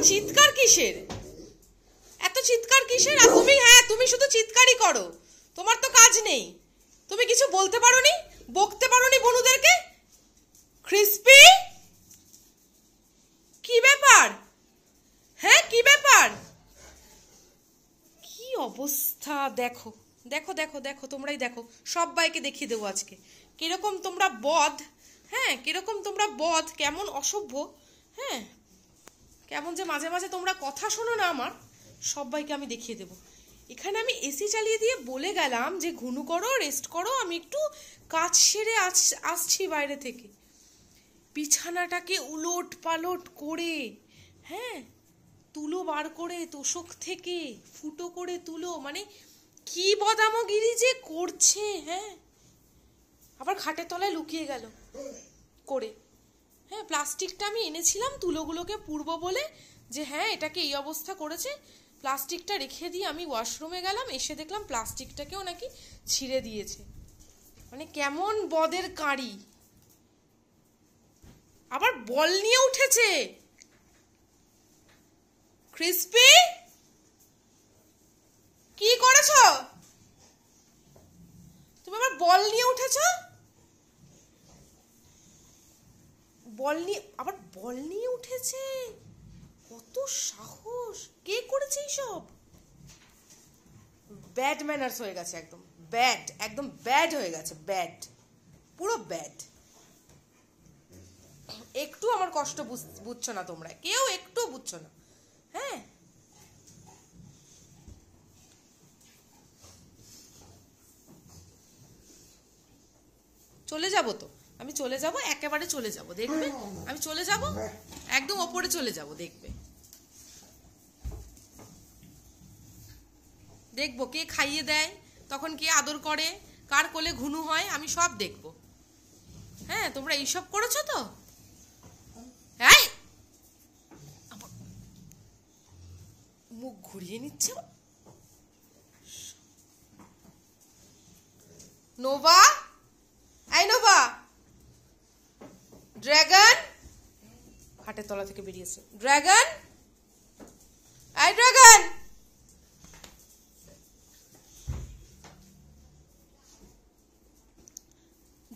চিৎকার কিসের? এত চিৎকার কিসের? আর তুমি, হ্যাঁ তুমি শুধু চিৎকারই করো, তোমার তো কাজ নেই। তুমি কিছু বলতে পারোনি, বকতে পারোনি বনুদেরকে? ক্রিস্পি, কি ব্যাপার? হ্যাঁ কি ব্যাপার? কি অবস্থা দেখো দেখো দেখো দেখো, তোমরাই দেখো, সবাইকে দেখিয়ে দেবো আজকে কিরকম তোমরা বদ। হ্যাঁ কিরকম তোমরা বদ, কেমন অসভ্য। হ্যাঁ কেমন যে মাঝে মাঝে তোমরা কথা শোনো না আমার, সবাইকে আমি দেখিয়ে দেবো। এখানে আমি এসি চালিয়ে দিয়ে বলে গেলাম যে ঘুনু করো, রেস্ট করো, আমি একটু কাজ সেরে আসছি বাইরে থেকে। বিছানাটাকে উলট পালট করে, হ্যাঁ তুলো বার করে তোষক থেকে ফুটো করে তুলো, মানে কি বদামগিরি যে করছে। হ্যাঁ আবার খাটের তলায় লুকিয়ে গেল করে। হ্যাঁ প্লাস্টিকটা আমি এনেছিলাম তুলোগুলোকে পুড়বো বলে, যে হ্যাঁ এটাকে এই অবস্থা করেছে। প্লাস্টিকটা রেখে দিয়ে আমি ওয়াশরুমে গেলাম, এসে দেখলাম প্লাস্টিকটাকেও নাকি ছিঁড়ে দিয়েছে। মানে কেমন বদের কাঁড়ি। আবার বল নিয়ে উঠেছে। ক্রিস্পি, কি করেছো তুমি? আবার বল নিয়ে উঠেছো, বল নিয়ে, আবার বল নিয়ে উঠেছে। কত সাহস! কে করেছে এইসব? ব্যাড ম্যানার্স হয়ে গেছে, একদম ব্যাড, একদম ব্যাড হয়ে গেছে, ব্যাড, পুরো ব্যাড। একটু আমার কষ্ট বুঝছো না তোমরা, কেউ একটু বুঝছো না। হ্যাঁ চলে যাব তো, আমি চলে যাব, একেবারে চলে যাব, দেখবে আমি চলে যাব, একদম ওপরে চলে যাব, দেখবে, দেখবো কে খাইয়ে দেয়, তখন কে আদর করে, কার কোলে ঘুনু হয়, আমি সব দেখবো। হ্যাঁ তোমরা এইসব করেছো তো। হ্যাঁ মুখ ঘুরিয়ে নিচ্ছে। নোভা, এই নোভা, ড্রাগন খাটের তলা থেকে বেরিয়েছে। ড্রাগন, এই ড্রাগন,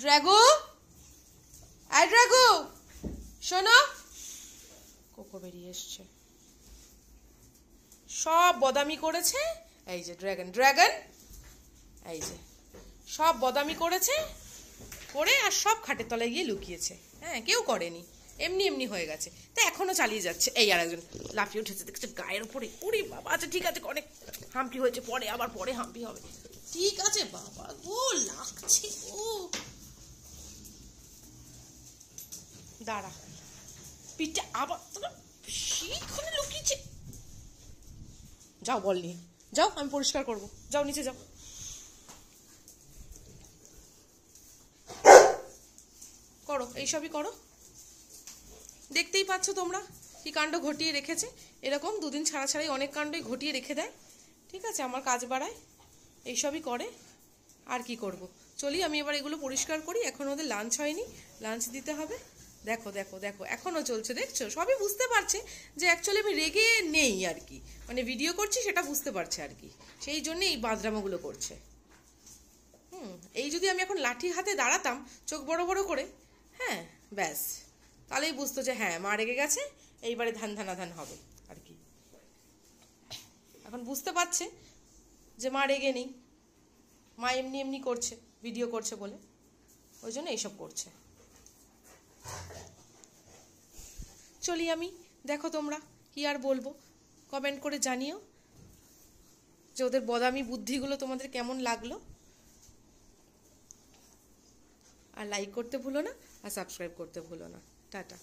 ড্রাগু, এই ড্রাগু শোনো, কোকো বেরিয়ে এসছে। সব বদামি করেছে, এই যে ড্রাগন, ড্রাগন এই যে সব বদামি করেছে করে, আর সব খাটের তলায় গিয়ে লুকিয়েছে। হ্যাঁ কেউ করেনি, এমনি এমনি হয়ে গেছে, তা এখনো চালিয়ে যাচ্ছে। এই আর একজন লাফিয়ে উঠেছে, দেখছে গায়ের উপরে। ওরে বাবা, আচ্ছা ঠিক আছে, অনেক হাম্পি হয়েছে, পরে আবার পরে হাম্পি হবে, ঠিক আছে। বাবা গো লাগছে ও, দাঁড়া, পিঠে আবার তোরা সেইখানে লুকিয়েছে। যাও বল নিয়ে যাও, আমি পরিষ্কার করবো, যাও নিচে যাও। করো, এইসবই করো, দেখতেই পাচ্ছ তোমরা কি কাণ্ড ঘটিয়ে রেখেছে। এরকম দুদিন ছাড়া ছাড়াই অনেক কাণ্ডই ঘটিয়ে রেখে দেয়, ঠিক আছে, আমার কাজ বাড়ায়, এইসবই করে। আর কি করব, চলি আমি এবার এগুলো পরিষ্কার করি। এখন ওদের লাঞ্চ হয়নি, লাঞ্চ দিতে হবে। দেখো দেখো দেখো এখনো চলছে, দেখছো, সবই বুঝতে পারছে যে অ্যাকচুয়ালি আমি রেগে নেই আর কি, মানে ভিডিও করছি সেটা বুঝতে পারছে আর কি, সেই জন্য এই বাদরামোগুলো করছে। এই যদি আমি এখন লাঠি হাতে দাঁড়াতাম চোখ বড় বড় করে, হ্যাঁ ব্যাস, তাহলেই বুঝতো যে হ্যাঁ মা রেগে গেছে, এইবারে ধান ধানাধান হবে আর কি। এখন বুঝতে পারছে যে মা রেগে নেই, মা এমনি এমনি করছে, ভিডিও করছে বলে, ওই জন্য এইসব করছে। চলি আমি, দেখো তোমরা কি আর বলবো, কমেন্ট করে জানিও যে ওদের বদামি বুদ্ধিগুলো তোমাদের কেমন লাগলো। আর লাইক করতে ভুলো না, আর সাবস্ক্রাইব করতে ভুলো না। টাটা।